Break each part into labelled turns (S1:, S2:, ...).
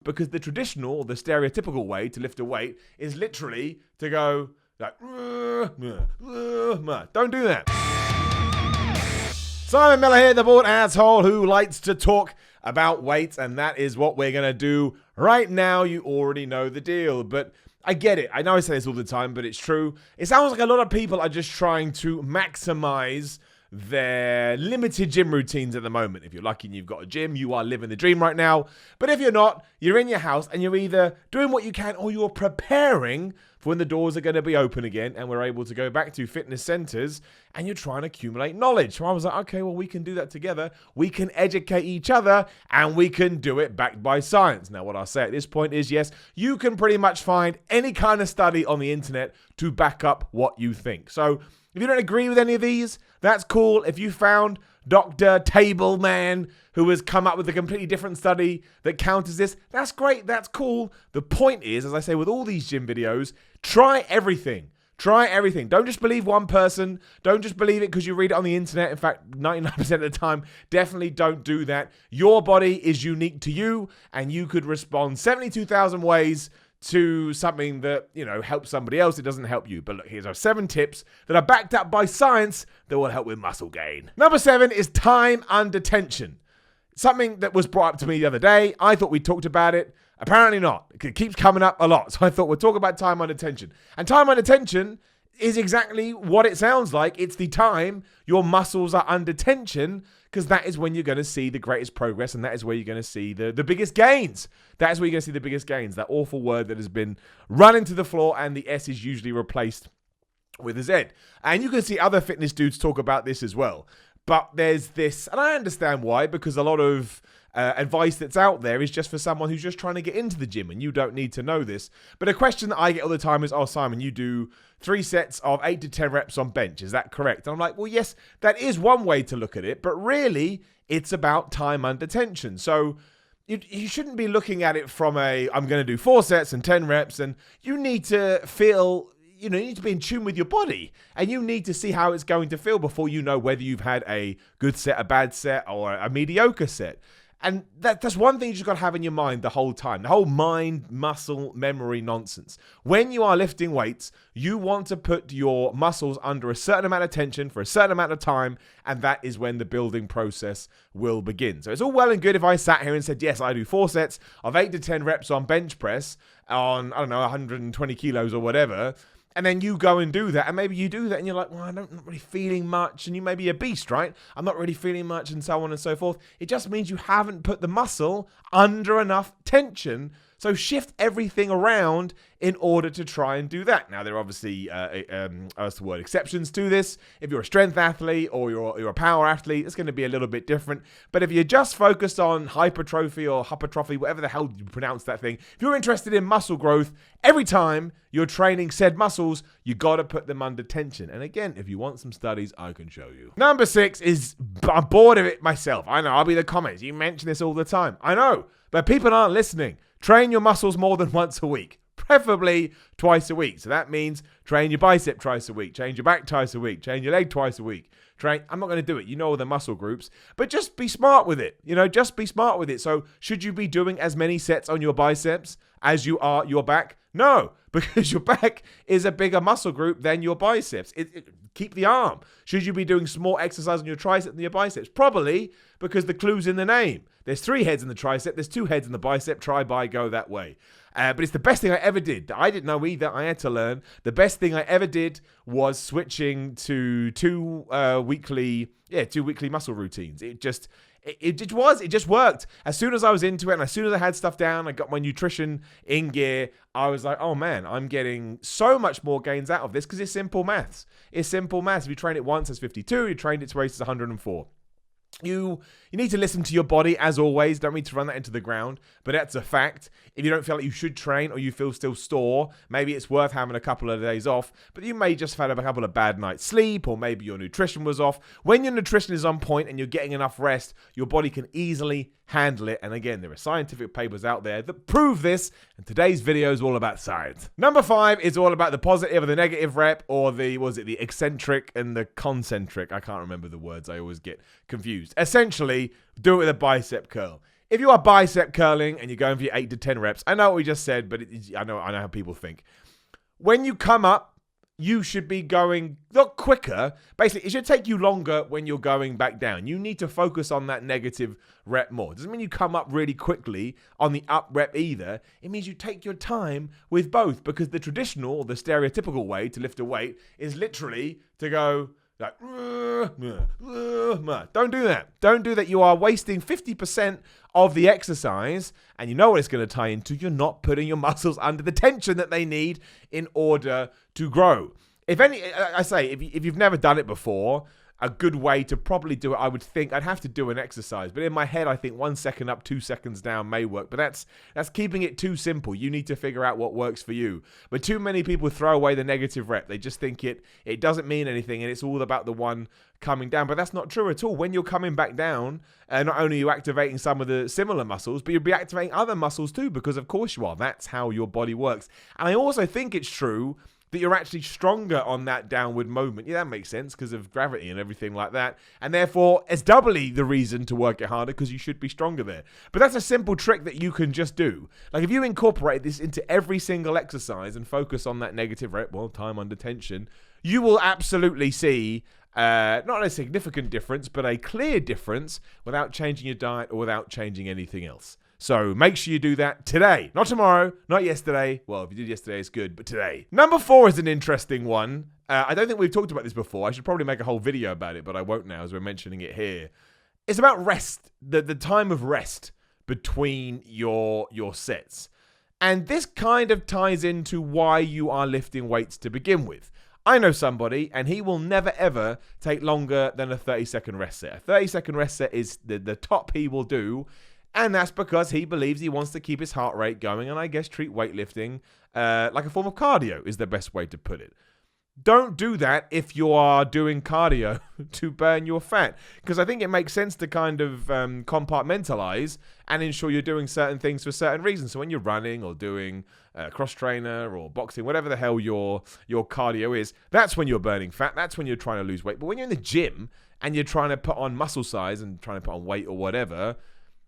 S1: Because the traditional, or the stereotypical way to lift a weight is literally to go like, don't do that. Simon Miller here, the bored asshole who likes to talk about weights, and that is what we're going to do right now. You already know the deal, but I get it. I know I say this all the time, but it's true. It sounds like a lot of people are just trying to maximize their limited gym routines at the moment. If you're lucky and you've got a gym, you are living the dream right now. But if you're not, you're in your house and you're either doing what you can or you're preparing for when the doors are going to be open again and we're able to go back to fitness centers and you're trying to accumulate knowledge. So I was like, okay, well, we can do that together. We can educate each other and we can do it backed by science. Now, what I'll say at this point is, yes, you can pretty much find any kind of study on the internet to back up what you think. So if you don't agree with any of these, that's cool. If you found Dr. Table Man, who has come up with a completely different study that counters this, that's great. That's cool. The point is, as I say with all these gym videos, try everything. Try everything. Don't just believe one person. Don't just believe it because you read it on the internet. In fact, 99% of the time, definitely don't do that. Your body is unique to you, and you could respond 72,000 ways to something that, you know, helps somebody else. It doesn't help you. But look, here's our 7 tips that are backed up by science that will help with muscle gain. Number 7 is time under tension. Something that was brought up to me the other day. I thought we talked about it. Apparently not. It keeps coming up a lot. So I thought we'll talk about time under tension. And time under tension is exactly what it sounds like. It's the time your muscles are under tension, because that is when you're going to see the greatest progress, and that is where you're going to see the biggest gains. That is where you're going to see the biggest gains. That awful word that has been run into the floor, and the S is usually replaced with a Z. And you can see other fitness dudes talk about this as well. But there's this, and I understand why, because a lot of advice that's out there is just for someone who's just trying to get into the gym, and you don't need to know this. But a question that I get all the time is, oh, Simon, you do 3 sets of 8 to 10 reps on bench. Is that correct? And I'm like, well, yes, that is one way to look at it, but really it's about time under tension. So you shouldn't be looking at it from I'm going to do 4 sets and 10 reps, and you need to feel, you need to be in tune with your body, and you need to see how it's going to feel before you know whether you've had a good set, a bad set, or a mediocre set. And that's one thing you just got to have in your mind the whole time. The whole mind, muscle, memory nonsense. When you are lifting weights, you want to put your muscles under a certain amount of tension for a certain amount of time, and that is when the building process will begin. So it's all well and good if I sat here and said, yes, I do 4 sets of 8 to 10 reps on bench press on, 120 kilos or whatever. And then you go and do that, and maybe you do that, and you're like, well, I'm not really feeling much, and you may be a beast, right? I'm not really feeling much, and so on and so forth. It just means you haven't put the muscle under enough tension. So shift everything around in order to try and do that. Now, there are obviously, exceptions to this. If you're a strength athlete or you're a power athlete, it's going to be a little bit different. But if you're just focused on hypertrophy or hypertrophy, whatever the hell you pronounce that thing, if you're interested in muscle growth, every time you're training said muscles, you got to put them under tension. And again, if you want some studies, I can show you. Number 6 is, I'm bored of it myself. I know, I'll be in the comments. You mention this all the time. I know, but people aren't listening. Train your muscles more than once a week, preferably twice a week. So that means train your bicep twice a week, train your back twice a week, train your leg twice a week. I'm not going to do it. You know all the muscle groups, but just be smart with it. Just be smart with it. So should you be doing as many sets on your biceps as you are your back? No, because your back is a bigger muscle group than your biceps. Keep the arm. Should you be doing more exercise on your tricep than your biceps? Probably, because the clue's in the name. There's 3 heads in the tricep. There's 2 heads in the bicep. Try, buy, go that way. But it's the best thing I ever did. I didn't know either. I had to learn. The best thing I ever did was switching to 2 weekly muscle routines. It just worked. As soon as I was into it, and as soon as I had stuff down, I got my nutrition in gear, I was like, oh man, I'm getting so much more gains out of this because it's simple maths. It's simple maths. If you train it once, it's 52. You trained it twice, it's 104. You need to listen to your body, as always. Don't mean to run that into the ground, but that's a fact. If you don't feel like you should train, or you feel still sore, maybe it's worth having a couple of days off, but you may just have had a couple of bad nights sleep, or maybe your nutrition was off. When your nutrition is on point and you're getting enough rest, your body can easily handle it. And again, there are scientific papers out there that prove this, and today's video is all about science. Number 5 is all about the positive or the negative rep, or the eccentric and the concentric. I can't remember the words. I always get confused. Essentially, do it with a bicep curl. if you are bicep curling and you're going for your 8 to 10 reps, I know what we just said, but I know how people think. When you come up, you should be going not quicker. Basically, it should take you longer when you're going back down. You need to focus on that negative rep more. Doesn't mean you come up really quickly on the up rep either. It means you take your time with both, because the traditional or the stereotypical way to lift a weight is literally to go like, don't do that. Don't do that. You are wasting 50% of the exercise, and you know what it's going to tie into. You're not putting your muscles under the tension that they need in order to grow. If you've never done it before, a good way to probably do it, I would think, I'd have to do an exercise. But in my head, I think 1 second up, 2 seconds down may work. But that's keeping it too simple. You need to figure out what works for you. But too many people throw away the negative rep. They just think it doesn't mean anything, and it's all about the one coming down. But that's not true at all. When you're coming back down, not only are you activating some of the similar muscles, but you'll be activating other muscles too, because of course you are. That's how your body works. And I also think it's true that you're actually stronger on that downward movement. Yeah, that makes sense because of gravity and everything like that. And therefore, it's doubly the reason to work it harder, because you should be stronger there. But that's a simple trick that you can just do. Like if you incorporate this into every single exercise and focus on that negative rep, time under tension, you will absolutely see not a significant difference, but a clear difference without changing your diet or without changing anything else. So make sure you do that today, not tomorrow, not yesterday. Well, if you did yesterday, it's good, but today. Number 4 is an interesting one. I don't think we've talked about this before. I should probably make a whole video about it, but I won't now as we're mentioning it here. It's about rest, the time of rest between your sets. And this kind of ties into why you are lifting weights to begin with. I know somebody, and he will never, ever take longer than a 30-second rest set. A 30-second rest set is the top he will do. And that's because he believes he wants to keep his heart rate going, and I guess treat weightlifting like a form of cardio is the best way to put it. Don't do that if you are doing cardio to burn your fat, because I think it makes sense to kind of compartmentalize and ensure you're doing certain things for certain reasons. So when you're running or doing cross trainer or boxing, whatever the hell your cardio is, that's when you're burning fat. That's when you're trying to lose weight. But when you're in the gym and you're trying to put on muscle size and trying to put on weight or whatever,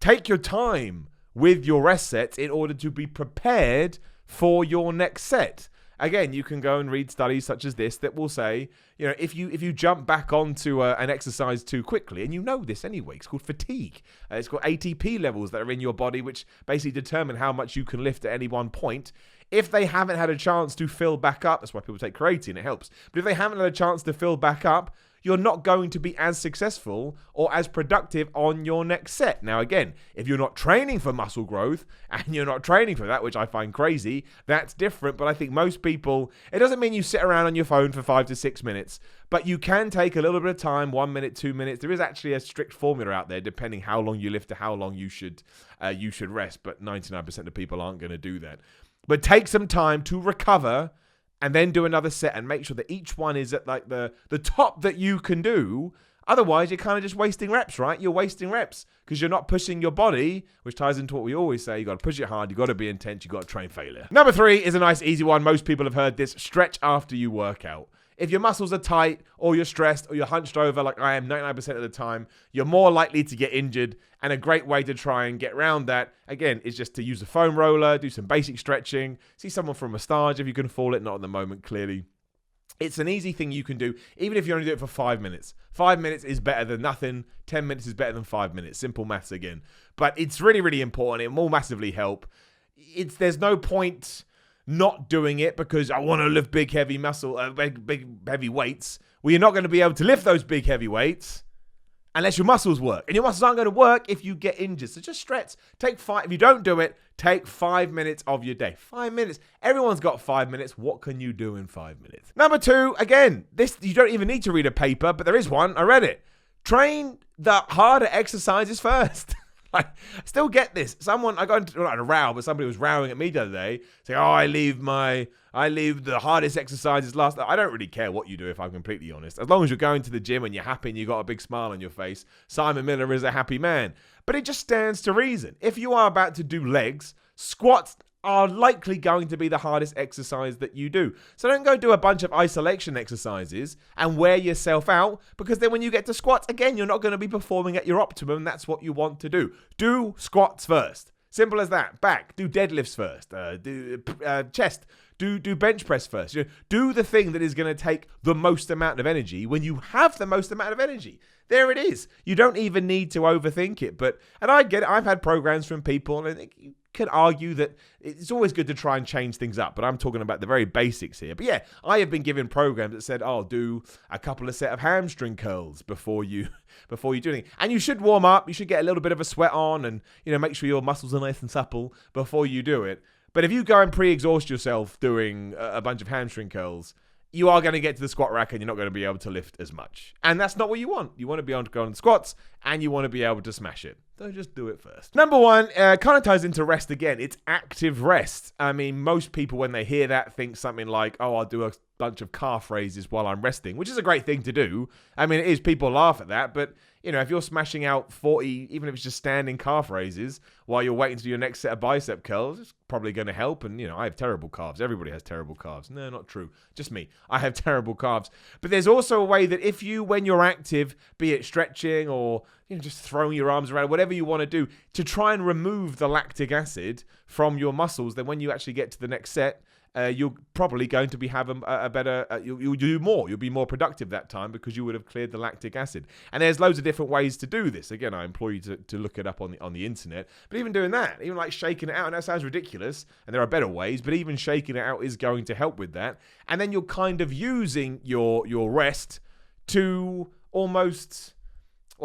S1: take your time with your rest sets in order to be prepared for your next set. Again, you can go and read studies such as this that will say, if you jump back onto an exercise too quickly, and you know this anyway, it's called fatigue. It's called ATP levels that are in your body, which basically determine how much you can lift at any one point. If they haven't had a chance to fill back up, that's why people take creatine, it helps. But if they haven't had a chance to fill back up, you're not going to be as successful or as productive on your next set. Now, again, if you're not training for muscle growth and you're not training for that, which I find crazy, that's different. But I think most people, it doesn't mean you sit around on your phone for 5 to 6 minutes, but you can take a little bit of time, 1 minute, 2 minutes. There is actually a strict formula out there, depending how long you lift to how long you should rest. But 99% of people aren't going to do that. But take some time to recover and then do another set and make sure that each one is at like the top that you can do. Otherwise, you're kind of just wasting reps, right? You're wasting reps because you're not pushing your body, which ties into what we always say. You got to push it hard. You got to be intense. You got to train failure. Number 3 is a nice, easy one. Most people have heard this. Stretch after you work out. If your muscles are tight or you're stressed or you're hunched over like I am 99% of the time, you're more likely to get injured. And a great way to try and get around that, again, is just to use a foam roller, do some basic stretching, see someone for a massage if you can afford it, not at the moment, clearly. It's an easy thing you can do, even if you only do it for 5 minutes. 5 minutes is better than nothing. 10 minutes is better than 5 minutes. Simple maths again. But it's really, really important. It will massively help. There's no point not doing it because I want to lift big, heavy big, heavy weights. Well, you're not going to be able to lift those big, heavy weights unless your muscles work. And your muscles aren't going to work if you get injured. So just stretch. If you don't do it, take 5 minutes of your day. 5 minutes. Everyone's got 5 minutes. What can you do in 5 minutes? Number 2, again, this you don't even need to read a paper, but there is one. I read it. Train the harder exercises first. I still get this. I got into not a row, but somebody was rowing at me the other day, saying, I leave the hardest exercises last. I don't really care what you do, if I'm completely honest. As long as you're going to the gym and you're happy and you've got a big smile on your face, Simon Miller is a happy man. But it just stands to reason. If you are about to do legs, squats are likely going to be the hardest exercise that you do. So don't go do a bunch of isolation exercises and wear yourself out, because then when you get to squats, again, you're not going to be performing at your optimum. That's what you want to do. Do squats first. Simple as that. Back, do deadlifts first. Do chest, do bench press first. Do the thing that is going to take the most amount of energy when you have the most amount of energy. There it is. You don't even need to overthink it. And I get it. I've had programs from people, and you can argue that it's always good to try and change things up. But I'm talking about the very basics here. But yeah, I have been given programs that said, "Oh, do a couple of set of hamstring curls before you do anything." And you should warm up. You should get a little bit of a sweat on, and make sure your muscles are nice and supple before you do it. But if you go and pre-exhaust yourself doing a bunch of hamstring curls, you are going to get to the squat rack and you're not going to be able to lift as much. And that's not what you want. You want to be able to go on squats and you want to be able to smash it. So just do it first. Number one, kind of ties into rest again. It's active rest. I mean, most people, when they hear that, think something like, "Oh, I'll do a bunch of calf raises while I'm resting," which is a great thing to do. I mean, it is. People laugh at that. But, if you're smashing out 40, even if it's just standing calf raises while you're waiting to do your next set of bicep curls, it's probably going to help. And, I have terrible calves. Everybody has terrible calves. No, not true. Just me. I have terrible calves. But there's also a way that if you, when you're active, be it stretching or just throwing your arms around, whatever you want to do, to try and remove the lactic acid from your muscles, then when you actually get to the next set, you're probably going to be having a better, you'll do more. You'll be more productive that time because you would have cleared the lactic acid. And there's loads of different ways to do this. Again, I implore you to look it up on the internet. But even doing that, even like shaking it out, and that sounds ridiculous, and there are better ways, but even shaking it out is going to help with that. And then you're kind of using your rest to almost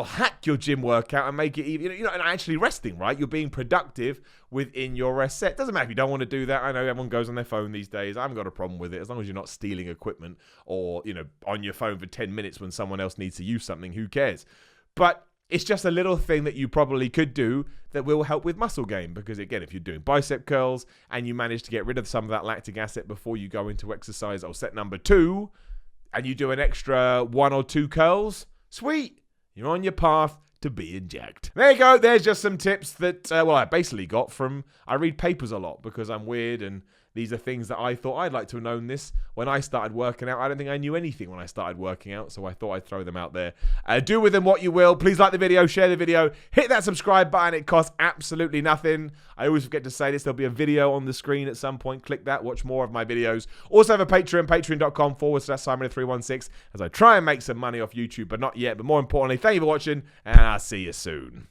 S1: hack your gym workout and make it even, and actually resting, right? You're being productive within your rest set. Doesn't matter if you don't want to do that. I know everyone goes on their phone these days. I haven't got a problem with it. As long as you're not stealing equipment or, on your phone for 10 minutes when someone else needs to use something, who cares? But it's just a little thing that you probably could do that will help with muscle gain. Because again, if you're doing bicep curls and you manage to get rid of some of that lactic acid before you go into exercise or set number 2, and you do an extra 1 or 2 curls, sweet. You're on your path to being jacked. There you go. There's just some tips that, I basically got from, I read papers a lot because I'm weird, and these are things that I thought I'd like to have known this when I started working out. I don't think I knew anything when I started working out, so I thought I'd throw them out there. Do with them what you will. Please like the video, share the video, hit that subscribe button. It costs absolutely nothing. I always forget to say this. There'll be a video on the screen at some point. Click that. Watch more of my videos. Also have a Patreon, patreon.com/Simon316, as I try and make some money off YouTube, but not yet. But more importantly, thank you for watching, and I'll see you soon.